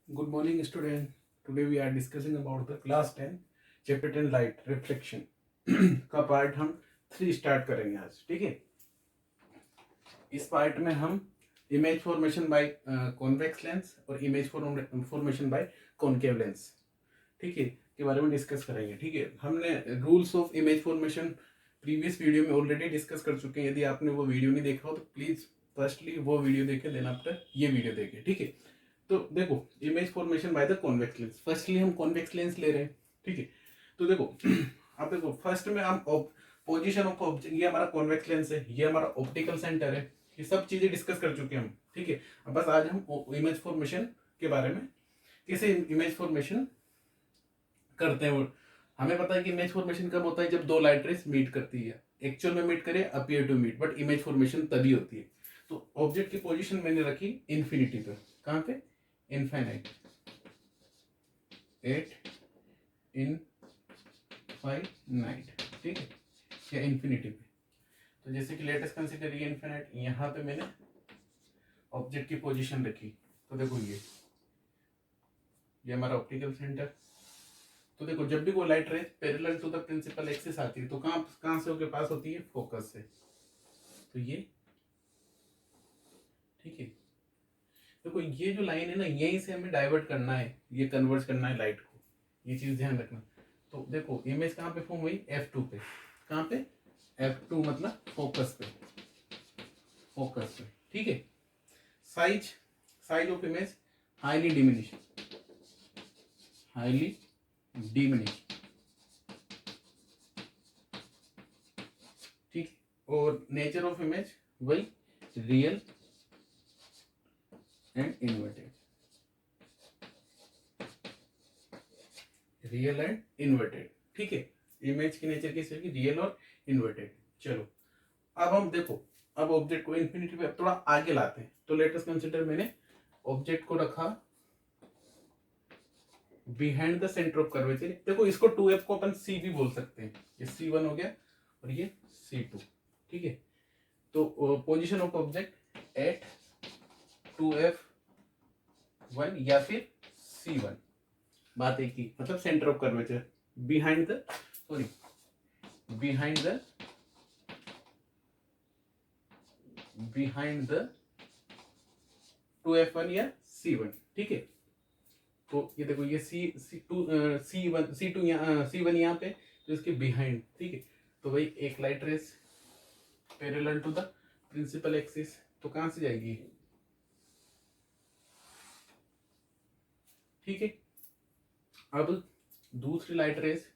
Good morning, student. Today we are discussing about the class 10 chapter 10 light reflection का part हम 3 start करेंगे आज. ठीक है. इस पार्ट में हम image formation by convex lens और image formation by concave lens, ठीक है, के बारे में डिस्कस करेंगे. ठीक है. हमने rules of image formation previous video में ऑलरेडी डिस्कस कर चुके हैं. यदि आपने वो वीडियो नहीं देखा हो तो प्लीज फर्स्टली वो वीडियो देखें, देन आफ्टर ये वीडियो देखें. ठीक है. तो देखो, image formation by the convex lens. Firstly हम कॉन्वेक्स लेंस ले रहे हैं. ठीक है. तो देखो अब देखो फर्स्ट में हम पोजीशन ऑफ ऑब्जेक्ट, ये हमारा कॉन्वेक्स लेंस है, ये हमारा ऑप्टिकल सेंटर है, ये सब चीजें डिस्कस कर चुके हैं हम. ठीक है. अब बस आज हम इमेज फॉर्मेशन के बारे में, कैसे इमेज फॉर्मेशन करते हैं. और हमें पता है कि इमेज फॉर्मेशन कब होता है, जब दो लाइट रेस मीट करती है. एक्चुअल में मीट करे, appear to meet, but image formation तभी होती है. तो ऑब्जेक्ट की पोजीशन मैंने रखी इन्फिनिटी पे. कहां पे? Infinite, eight infinite. ठीक है, या इन्फिनिटी पे. तो जैसे कि लेटेस्ट कंसीडर ये इनफाइनाइट, यहां पे मैंने ऑब्जेक्ट की पोजीशन रखी. तो देखो ये हमारा ऑप्टिकल सेंटर. तो देखो जब भी वो light ray parallel to the principal axis आती है तो कहां से होके पास होती है? फोकस से. तो ये, ठीक है. देखो ये जो लाइन है ना, यहीं से हमें डाइवर्ट करना है, ये कन्वर्ट करना है लाइट को. ये चीज ध्यान रखना. तो देखो इमेज कहां पे फॉर्म हुई? F2 पे. कहां पे? F2 मतलब फोकस पे. फोकस पे. ठीक है. Size, size of image highly diminish, highly diminish. ठीक. और नेचर ऑफ इमेज वही real and inverted. Real and inverted. ठीक है. इमेज की नेचर कैसी होगी? रियल और इन्वर्टेड. चलो अब हम देखो, अब ऑब्जेक्ट को इन्फिनिटी पे थोड़ा आगे लाते हैं. तो लेट अस कंसीडर, मैंने ऑब्जेक्ट को रखा behind the centre of curvature. देखो इसको 2f को अपन c भी बोल सकते हैं. ये c1 हो गया और ये c2. ठीक है. तो position of object eight 2f1 या फिर c1, बात एक ही, मतलब centre of curvature behind the, sorry, behind the, behind the 2f1 या c1. ठीक है. तो ये देखो ये C1 यहाँ पे, तो इसके बिहाइंड. ठीक है. तो भाई एक light rays parallel to the principal axis, तो कहां से जाएगी? ठीक है. अब दूसरी लाइट रेस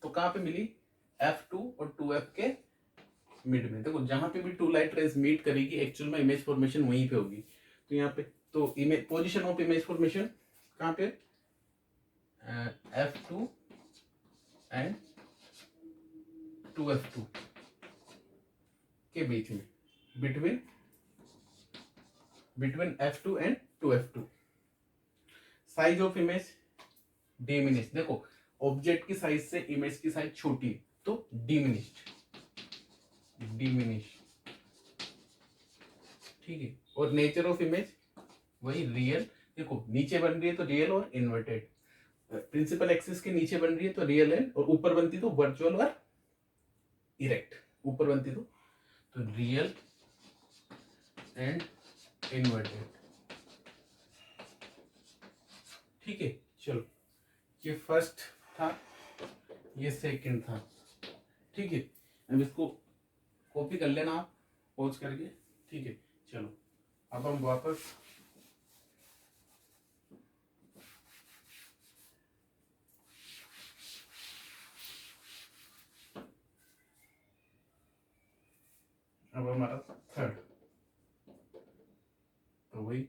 तो कहां पे मिली? F2 और 2f के मिड में. देखो जहां पे भी टू लाइट रेस मीट करेगी, एक्चुअल में इमेज फॉर्मेशन वहीं पे होगी. तो यहाँ पे तो image position of image formation कहां पे? F2 एंड 2f2 के बीच में, between F2 and 2f2. Size of image diminish. देखो ऑब्जेक्ट की साइज से इमेज की साइज छोटी, तो डिमिनिश्ड, डिमिनिश. ठीक है. और नेचर ऑफ इमेज वही रियल. देखो नीचे बन रही है तो रियल और इन्वर्टेड. प्रिंसिपल एक्सिस के नीचे बन रही है तो रियल है, और ऊपर बनती तो वर्चुअल और इरेक्ट. ऊपर बनती तो रियल एंड इन्वर्टेड. ठीक है. चलो ये फर्स्ट था, ये सेकंड था. ठीक है. अब इसको कॉपी कर लेना आप पॉज करके. ठीक है. चलो अब हम वापस अब हमारा थर्ड, तो वही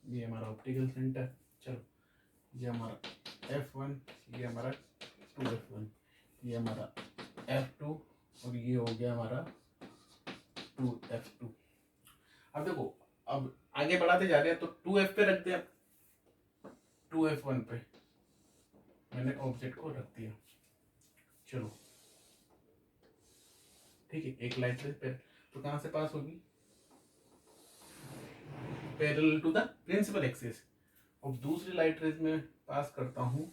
ये हमारा ऑप्टिकल सेंटर. चलो ये हमारा F1, ये हमारा 2f1, ये हमारा F2 और ये हो गया हमारा 2f2. अब देखो अब आगे बढ़ाते जा रहे हैं, तो 2f पे रख दिया, 2f1 पे मैंने ऑब्जेक्ट को रख दिया. चलो ठीक है, एक लाइट रेज तो कहां से पास होगी, parallel to the principal axis. और दूसरी लाइट रेज में पास करता हूं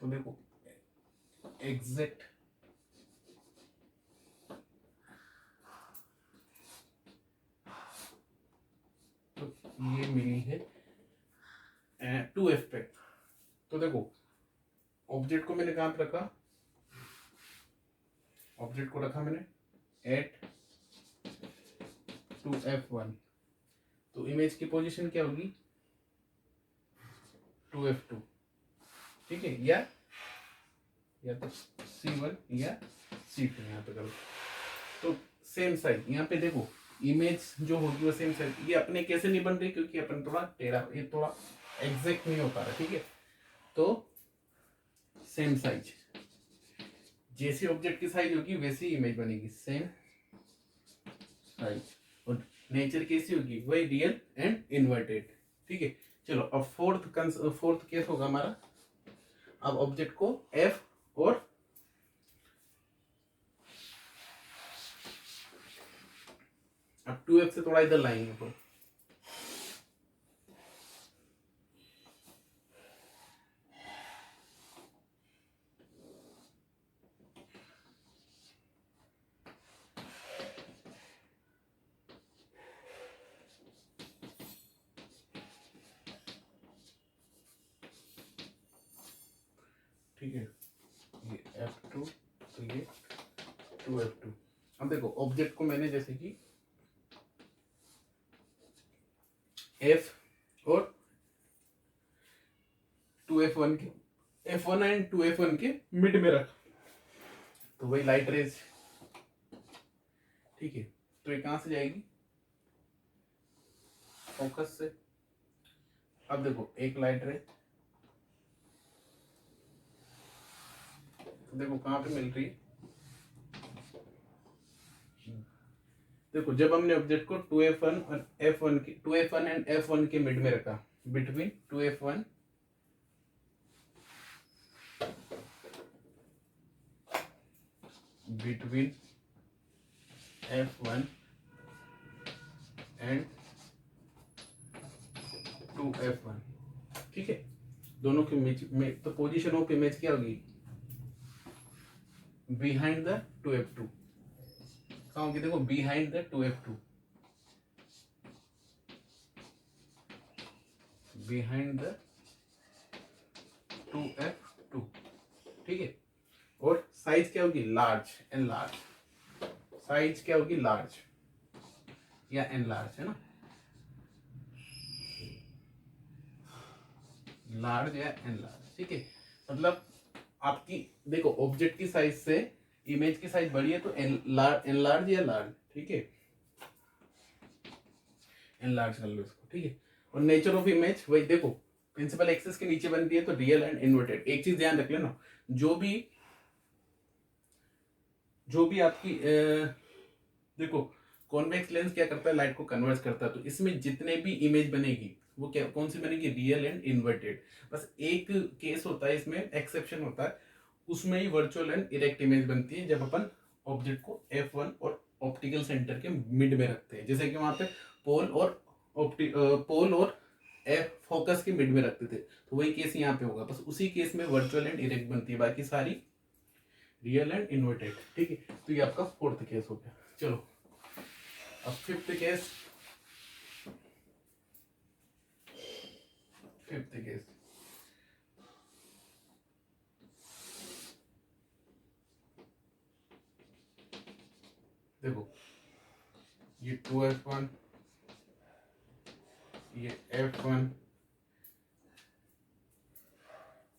तो देखो एग्जैक्ट तो ये मिली है 2F पे। तो देखो ऑब्जेक्ट को मैंने कहां पे रखा, ऑब्जेक्ट को रखा मैंने एट 2F1। तो इमेज की पोजीशन क्या होगी 2F2, ठीक है, या तो C1 या C2 यहाँ पे करो। तो सेम साइज यहाँ पे देखो इमेज जो होगी वो सेम साइज। ये अपने कैसे नहीं बन रही, क्योंकि अपन थोड़ा टेढ़ा, ये थोड़ा एग्जैक्ट नहीं हो पा रहा, ठीक है। तो सेम साइज, जैसी ऑब्जेक्ट की साइज होगी वैसी इमेज बनेगी, सेम साइज। और नेचर कैसी होगी, वही रियल एंड इन्वर्टेड, ठीक है। चलो अब फोर्थ केस होगा हमारा। अब ऑब्जेक्ट को एफ और अब 2F से थोड़ा इधर लाएंगे तो ठीक है, ये F2 तो ये 2F2। अब देखो ऑब्जेक्ट को मैंने जैसे कि F और 2F1 के F1 एंड 2F1 के मिड में रखा, तो वही लाइट रेज, ठीक है। तो ये कहां से जाएगी, फोकस से। अब देखो एक लाइट रे तो देखो कहां पे मिल रही है, देखो जब हमने ऑब्जेक्ट को 2F1 और F1 के 2F1 एंड F1 के मिड में रखा, between 2F1 between F1 and 2F1, ठीक है। दोनों के इमेज में तो पोजीशन ऑफ इमेज क्या होगी, बिहाइंड द 2F2। कहाँ होगी, देखो behind the 2F2, behind the 2F2, ठीक है। और साइज क्या होगी, लार्ज एंड लार्ज, साइज क्या होगी, लार्ज या एन लार्ज, है ना, लार्ज या एन लार्ज, ठीक है। मतलब आपकी देखो ऑब्जेक्ट की साइज से इमेज की साइज बड़ी है तो एन लार्ज या लार्ज, ठीक है, एन लार्ज कर लो इसको, ठीक है। और नेचर ऑफ इमेज वही देखो प्रिंसिपल एक्सिस के नीचे बनती है तो रियल एंड इन्वर्टेड। एक चीज ध्यान रख लेना, जो भी आपकी देखो कॉन्वेक्स लेंस क्या करता है, लाइट को कन्वर्ट करता है, तो इसमें जितने भी इमेज बनेगी वो क्या कौन सी बनेगी, रियल एंड इन्वर्टेड। बस एक केस होता है इसमें, एक्सेप्शन होता है, उसमें ही वर्चुअल एंड इरेक्ट इमेज बनती है जब अपन ऑब्जेक्ट को F1 और ऑप्टिकल सेंटर के मिड में रखते हैं, जैसे कि वहां पे पोल और एफ फोकस के मिड में रखते थे, तो वही केस यहाँ पे होगा। बस उसी केस में वर्चुअल एंड इरेक्ट बनती है, बाकी सारी रियल एंड इन्वर्टेड, ठीक है। तो ये आपका फोर्थ केस हो गया। चलो अब फिफ्थ केस देखो ये 2F1 ये F1,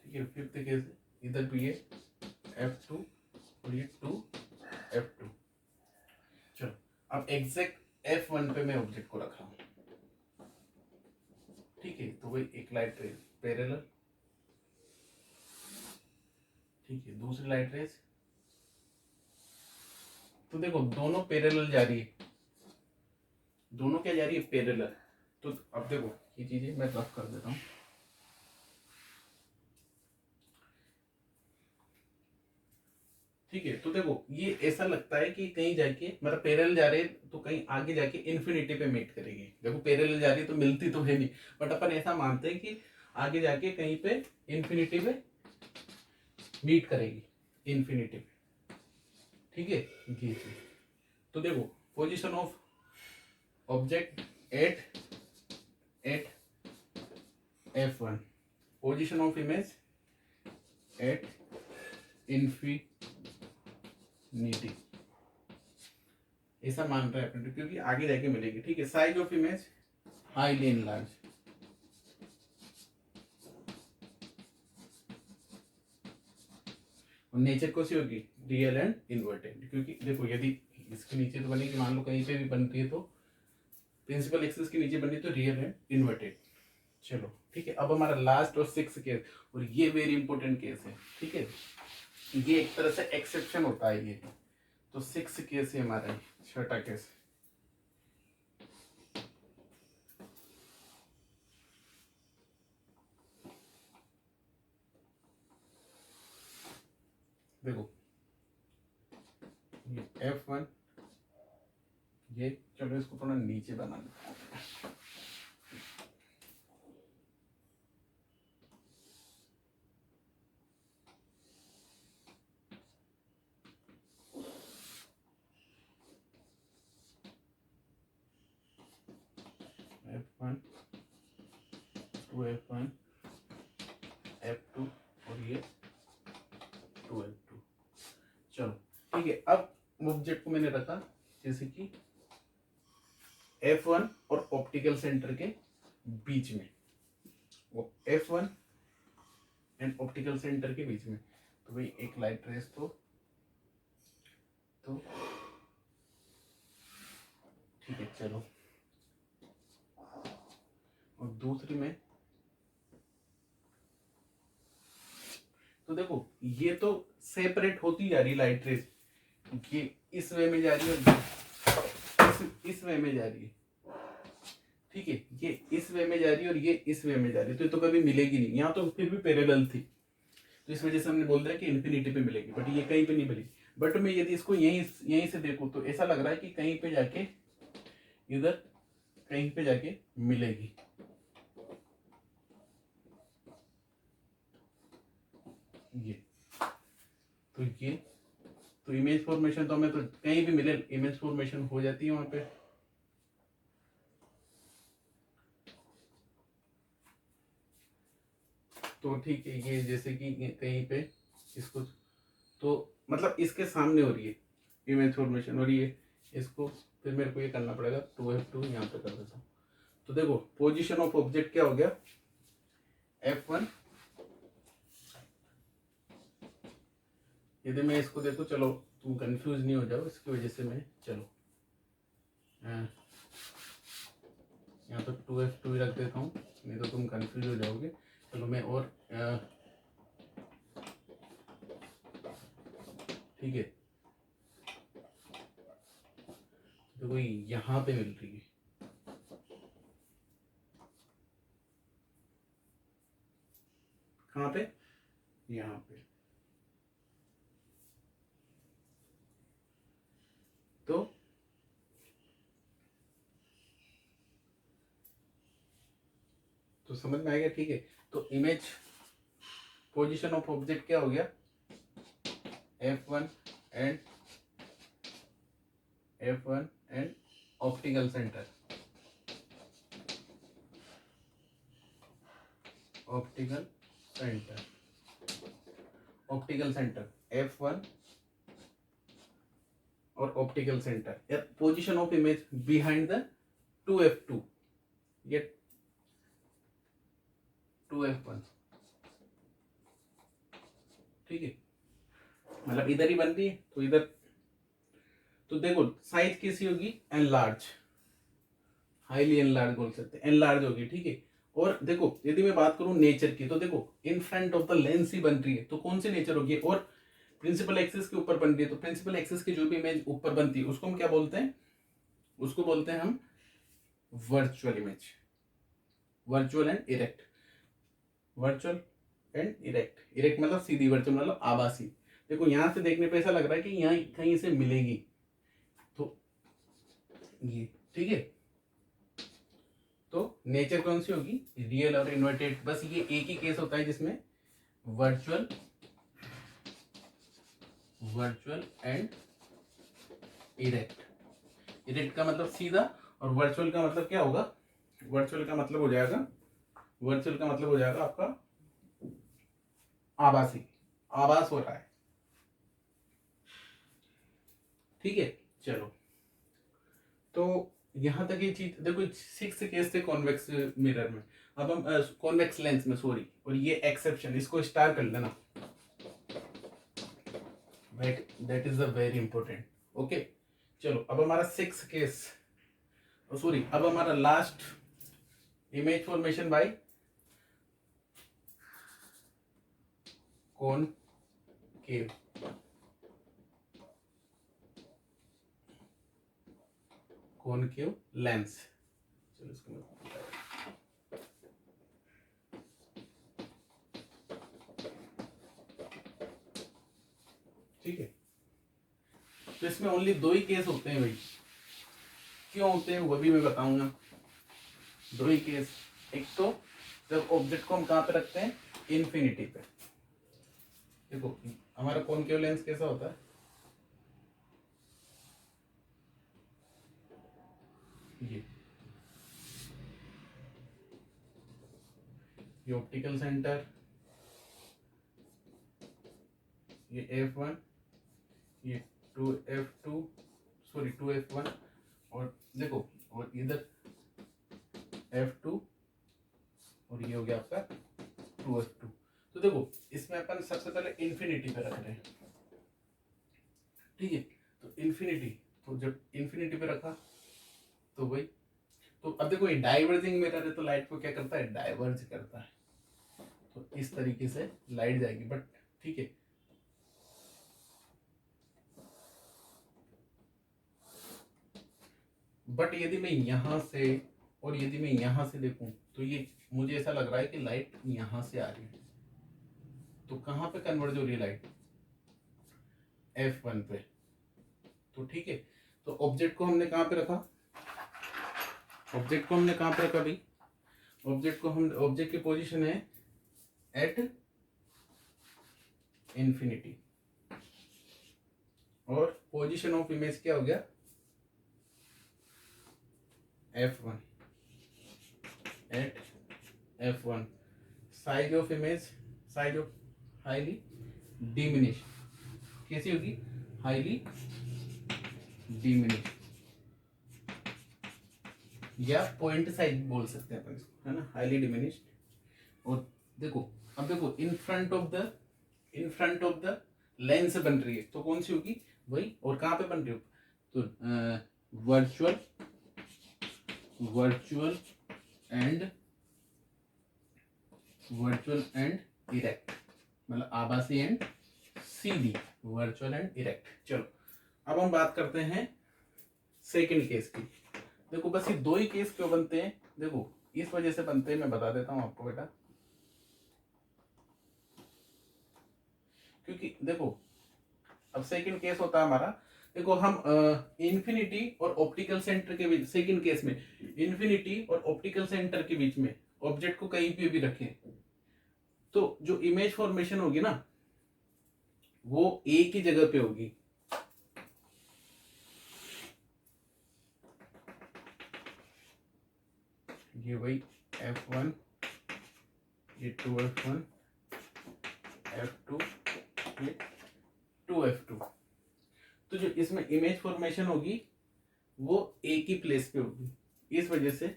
ठीक है। फिफ्थ केस इधर भी ये F2 और ये 2F2। चलो अब एग्जैक्ट F1 पे मैं ऑब्जेक्ट को रख रहा हूं, ठीक है। तो वही एक लाइट रेज पैरेलल, ठीक है, दूसरी लाइट रेज, तो देखो दोनों पैरेलल जा रही है, दोनों क्या जा रही है, पैरेलल। तो अब देखो ये चीजें मैं रफ कर देता हूं, ठीक है। तो देखो ये ऐसा लगता है कि कहीं जाके मतलब पैरेलल जा रहे हैं तो कहीं आगे जाके इन्फिनिटी पे मीट करेगी। देखो पैरेलल जा रही है तो मिलती तो है नहीं, बट अपन ऐसा मानते हैं कि आगे जाके कहीं पे इन्फिनिटी पे मीट करेगी, इन्फिनिटी पे। ठीक है ये चीज। तो देखो position of object at at F1, position of image at infinity, ऐसा मान रहे हैं अपन क्योंकि आगे जाके मिलेगी। ठीक है। Size of image highly enlarge, और नेचर कौन सी होगी, रियल एंड इन्वर्टेड। क्योंकि देखो यदि इसके नीचे तो बनेगी, मान लो कहीं पे भी बनती है तो प्रिंसिपल एक्सिस के नीचे बनी तो रियल एंड इन्वर्टेड। चलो ठीक है। अब हमारा लास्ट और 6 केस, और ये वेरी इंपॉर्टेंट केस है। ठीक है, ये एक तरह से एक्सेप्शन होता है ये। तो 6 केस है हमारा, छठा केस। देखो ये F1, ये चलो इसको थोड़ा नीचे बना देते हैं। F1 टू F1 F2 और ये 2F2। चलो ठीक है। अब ऑब्जेक्ट को मैंने रखा जैसे कि F1 और ऑप्टिकल सेंटर के बीच में, वो F1 एंड ऑप्टिकल सेंटर के बीच में। तो भाई एक लाइट रेस तो ठीक है चलो, और दूसरी में तो देखो ये तो सेपरेट होती जा रही लाइट रेस, ये इस वे में जा रही है और इस वे में जा रही है। ठीक है, ये इस वे में जा रही है और ये इस वे में जा रही है, तो ये तो कभी मिलेगी नहीं। यहाँ तो फिर भी पैरेलल थी, तो इस वजह से हमने बोल दिया कि इन्फिनिटी पे मिलेगी, बट ये कहीं पे नहीं मिलेगी। बट मैं यदि इसको यहीं से देखूं तो ऐसा लग रहा है कि कहीं पे जाके इधर कहीं पे जाके मिलेगी। ये तो इमेज फॉर्मेशन तो हमें तो कहीं भी मिले, इमेज फॉर्मेशन हो जाती है वहां पे। तो ठीक है, ये जैसे कि कहीं पे इसको तो मतलब इसके सामने हो रही है इमेज फॉर्मेशन, और ये इसको फिर मेरे को ये करना पड़ेगा 2F2 यहाँ पे कर देता हूँ। तो देखो पोजीशन ऑफ ऑब्जेक्ट क्या हो गया, F1। यदि मैं इसको देखो, चलो तुम कंफ्यूज नहीं हो जाओ, इसकी वजह से मैं चलो यहाँ तो 2F2 ही रख देता हूँ, नहीं तो तुम कंफ्यूज हो जाओगे। चलो मैं और ठीक है, देखो यहाँ पे मिल रही है, कहाँ पे, यहाँ पे। तो समझ में आएगा। ठीक है, तो इमेज पोजीशन ऑफ ऑब्जेक्ट क्या हो गया, F1 and optical centre, optical centre F1 और optical centre, position of image behind the 2F2, ये 2F1। ठीक है, मतलब इधर ही बन रही है तो इधर, तो देखो साइज कैसी होगी, एनलार्ज, हाईली एनलार्ज बोल सकते हैं, एनलार्ज होगी। ठीक है, और देखो यदि मैं बात करूं नेचर की, तो देखो in front of the lens ही बन रही है, तो कौन सी नेचर होगी, और प्रिंसिपल एक्सिस के ऊपर बन रही है, तो प्रिंसिपल एक्सिस की जो भी इमेज ऊपर बनती है उसको हम क्या बोलते हैं, उसको बोलते हैं हम virtual image, virtual and erect, virtual and erect. Erect मतलब सीधी, वर्चुअल मतलब आभासी। देखो यहाँ से देखने पे ऐसा लग रहा है कि यहाँ कहीं से मिलेगी, तो ये ठीक है। तो नेचर कौन सी होगी, रियल और इन्वर्टेड। बस ये एक ही केस होता है जिसमें वर्चुअल एंड इरेक्ट। इरेक्ट का मतलब सीधा, और वर्चुअल का मतलब क्या होगा, वर्चुअल का मतलब हो जाएगा आपका आभासी, आभास हो रहा है, ठीक है। चलो, तो यहां तक ये चीज देखो, 6 केस थे कॉन्वेक्स मिरर में। अब हम कॉन्वेक्स लेंस में, सॉरी, और ये एक्सेप्शन, इसको स्टार कर लेना, that is a very important. Okay, चलो अब हमारा 6 केस, सॉरी, अब हमारा last image formation by concave. Concave lens, चलो इसको मैं, ठीक है। तो इसमें ओनली 2 ही केस होते हैं भाई, क्यों होते हैं वो भी मैं बताऊंगा। 2 ही केस, एक तो जब ऑब्जेक्ट को हम कहाँ पे रखते हैं, इन्फिनिटी पे। देखो हमारा कॉनकेव लेंस कैसा होता है, ये ऑप्टिकल सेंटर, ये F1, ये 2F2, सॉरी 2F1, और देखो, और इधर F2, और ये हो गया आपका 2F2। तो देखो इसमें अपन सबसे पहले इन्फिनिटी पे रख रहे हैं, ठीक है। तो इन्फिनिटी, तो जब इन्फिनिटी पे रखा तो वही, तो अब देखो ये डाइवर्जिंग मिरर है, तो लाइट को क्या करता है, डाइवर्ज करता है। तो इस तरीके से लाइट जाएगी, बट ठीक है। बट यदि मैं यहां से, और यदि मैं यहां से देखूं, तो ये मुझे ऐसा लग रहा है कि लाइट यहां से आ रही है, तो कहां पे कन्वर्ज हो रही है लाइट, F1 पे। तो ठीक है, तो ऑब्जेक्ट को हमने कहां पे रखा, भाई, ऑब्जेक्ट की पोजीशन है एट इंफिनिटी, और पोजीशन ऑफ इमेज क्या हो गया, F1, at F1। Size of image, size of highly diminish, कैसी होगी, हाईली डिमिनिश, या पॉइंट साइज बोल सकते हैं अपन इसको, है ना, हाईली डिमिनिश्ड। और देखो, अब देखो in front of the lens बन रही है, तो कौन सी होगी, वही, और कहाँ पे बन रही हो, तो वर्चुअल एंड इरेक्ट, मतलब आभासी and Sidhi, virtual and erect. चलो अब हम बात करते हैं सेकंड केस की। देखो बस ये 2 ही केस क्यों बनते हैं, देखो इस वजह से बनते हैं, मैं बता देता हूं आपको बेटा, क्योंकि देखो अब सेकंड केस होता है हमारा, देखो हम इंफिनिटी और ऑप्टिकल सेंटर के बीच, सेकंड केस में इंफिनिटी और ऑप्टिकल सेंटर के बीच में ऑब्जेक्ट को कहीं पे भी रखें, तो जो इमेज फॉर्मेशन होगी ना, वो एक ही जगह पे होगी। ये वही F1, ये 2F1, F2, ये 2F2। तो जो इसमें इमेज फॉर्मेशन होगी वो एक ही प्लेस पे होगी, इस वजह से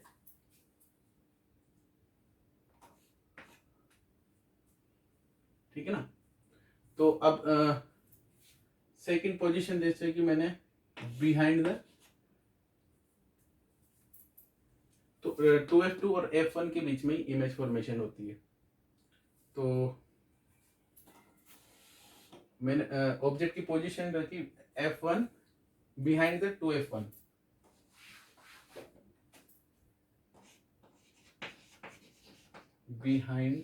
ठीक है ना। तो अब सेकंड पोजीशन जैसे कि मैंने बिहाइंड द, तो 2F2 और F1 के बीच में ही इमेज फॉर्मेशन होती है। तो मैंने ऑब्जेक्ट की पोजीशन रखी F1 behind the 2F1, behind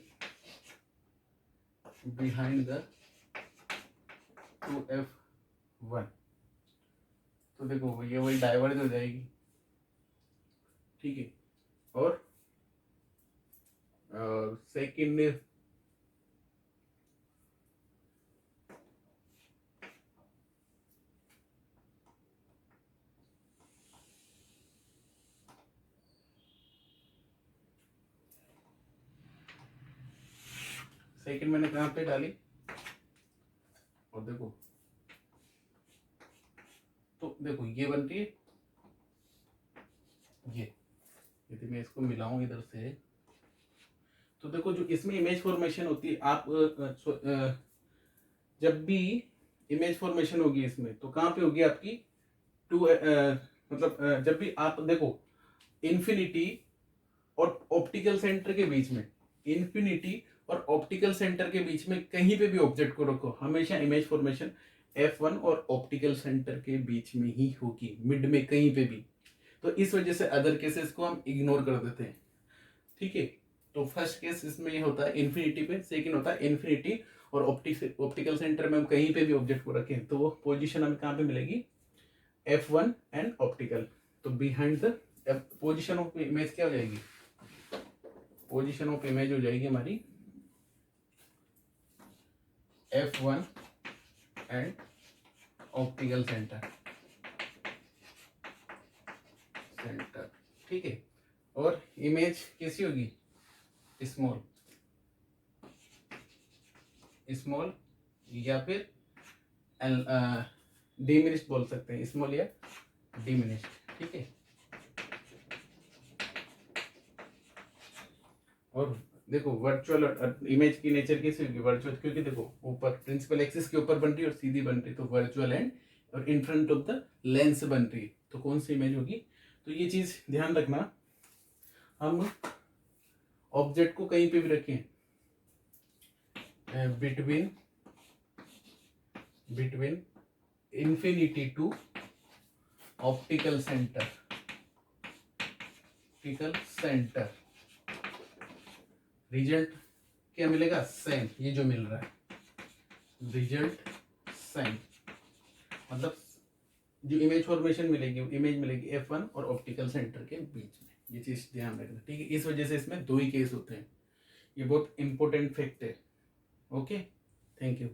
the 2f1, तो देखो ये वही डाइवर्ज हो जाएगी, ठीक है। और सेकेंड मैंने कहाँ पे डाली, और देखो तो देखो ये बनती है ये, यदि मैं इसको मिलाऊं इधर से, तो देखो जो इसमें इमेज फॉर्मेशन होती है, आप जब भी इमेज फॉर्मेशन होगी इसमें, तो कहाँ पे होगी आपकी टू, मतलब जब भी आप देखो इन्फिनिटी और ऑप्टिकल सेंटर के बीच में, इन्फिनिटी और ऑप्टिकल सेंटर के बीच में कहीं पे भी ऑब्जेक्ट को रखो, हमेशा इमेज फॉर्मेशन F1 और ऑप्टिकल सेंटर के बीच में ही होगी, मिड में कहीं पे भी। तो इस वजह से अदर केसेस को हम इग्नोर कर देते हैं, ठीक है। तो फर्स्ट केस इसमें ये होता है इन्फिनिटी पे, सेकंड होता है इन्फिनिटी और ऑप्टिकल सेंटर में हम कहीं पे भी ऑब्जेक्ट को रखें, तो वो पोजीशन हमें कहाँ पे मिलेगी, F1 एंड ऑप्टिकल। तो behind the position of image क्या हो जाएगी, पोजीशन ऑफ इमेज हो जाएगी हमारी F1 एंड ऑप्टिकल सेंटर, ठीक है। और इमेज कैसी होगी, स्मॉल या फिर डिमिनिश्ड बोल सकते हैं, स्मॉल या डिमिनिश्ड, ठीक है। और देखो वर्चुअल इमेज की नेचर कैसी होगी, वर्चुअल, क्योंकि देखो ऊपर प्रिंसिपल एक्सिस के ऊपर बन रही है और सीधी बन रही है, तो वर्चुअल एंड और इन फ्रंट ऑफ द लेंस बन रही है, तो कौन सी इमेज होगी। तो ये चीज ध्यान रखना, हम ऑब्जेक्ट को कहीं पे भी रखें between infinity to optical centre, result क्या मिलेगा, सेम, ये जो मिल रहा है रिजल्ट सेम, मतलब जो इमेज फॉर्मेशन मिलेगी, इमेज मिलेगी F1 और ऑप्टिकल सेंटर के बीच में, ये चीज ध्यान रखना, ठीक है। इस वजह से इसमें दो ही केस होते हैं, ये बहुत इंपॉर्टेंट फैक्ट है। Okay, thank you.